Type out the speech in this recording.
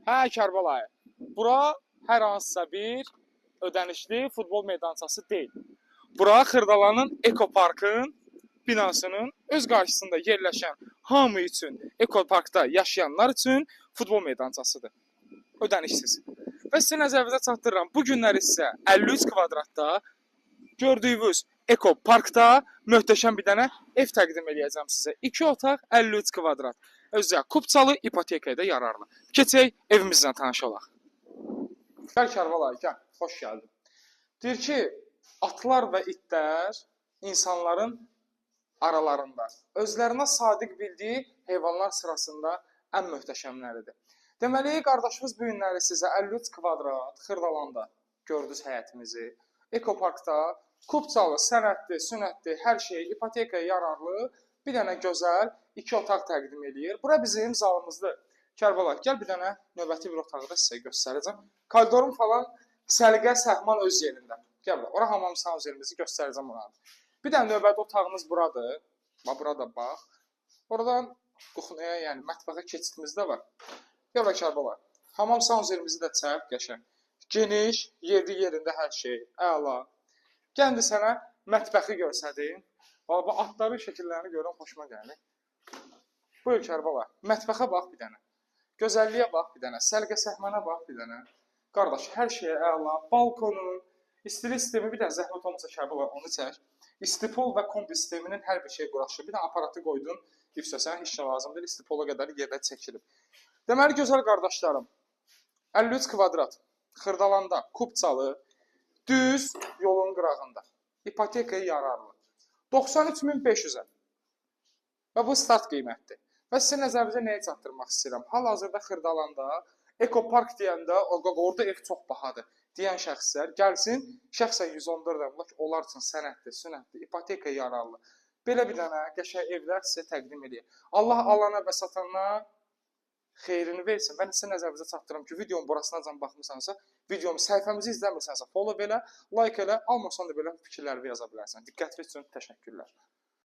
Hə, Kərbəlayı. Bura hər hansısa bir ödənişli futbol meydançası deyil. Bura Xırdalanın Ekoparkın binasının öz qarşısında yerləşən hamı üçün Ekoparkda yaşayanlar üçün futbol meydançasıdır. Ödənişsiz. Və sizin nəzərinizə çatdırıram. Bu günləri sizə 53 kvadratda gördüyünüz Ekoparkda möhtəşəm bir dənə ev təqdim edəcəm sizə. 2 otaq 53 kvadrat. Özü Kupçalı ipotekaya da yararlı. Keçək evimizlə tanış olaq. Gəl Kərbəlayı, gəl. Xoş gəldin. Deyir ki, atlar və itlər insanların aralarında özlərinə sadiq bildiyi heyvanlar sırasında ən möhtəşəmləridir. Deməli, qardaşımız bu günləri sizə 53 kvadrat Xırdalanda gördünüz həyətimizi. Ekoparkda Kupçalı, sənətli, sünətli, hər şey ipotekaya yararlı bir dənə gözəl 2 otaq təqdim edir. Bura bizim zalımızdır. Kərbəlayı, gəl bir dənə növbəti bir otağı da sizə göstərəcəm. Koridorun falan səliqə, səhman öz yerində. Gəl bura, ora hamam sauzerimizi göstərəcəm ona. Bir dənə növbəti otağımız buradır. Bax, burada bax. Oradan kuxnaya, yəni mətbəxə keçidimiz də var. Gəl bura Kərbəlayı. Hamam sauzerimizi də çək, qəşəng. Geniş, yerində hər şey, əla. Gəl sənə mətbəxi göstərdim. Valla bu atların şəkillərini görürəm, xoşuma gəlir. Buyur Kərbəlayı, mətbəxə bax bir dənə. Gözəlliyə bax bir dənə, səliqə səhmana bax bir dənə. Qardaş, hər şeyə əla, balkonun, istili sistemi bir dənə zəhmət olmasa Kərbəlayı onu çək. İstipol və kombi sisteminin hər bir şey quraşır. Bir dənə aparatı qoydun, ifsəsən heç nə lazımdır, istipola qədər yerdə çəkilib. Deməli, gözəl qardaşlarım, 53 kvadrat, Xırdalanda, Kupçalı, düz yolun qırağında, ipotekaya yararlı. 93.500-ə. Və bu start qiymətdir. Və sizə nəzərinizə nəyə çatdırmaq istəyirəm? Hal-hazırda Xırdalanda Ekopark deyəndə orada ev çox bahadır deyən şəxslər gəlsin, şəxsən 114 onlar üçün sənətli, sünətli, ipotekaya yararlı. Belə bir dənə qəşəng evlər sizə təqdim edir. Allah alana və satana xeyrini versin. Mən sizə nəzərinizə çatdırıram ki, videonun burasınacan baxmısansa, videomu səhifəmizi izləmirsənsə, follow belə, like elə, almasan da belə fikirlərinizi yaza bilərsən. Diqqətiniz üçün təşəkkürlər.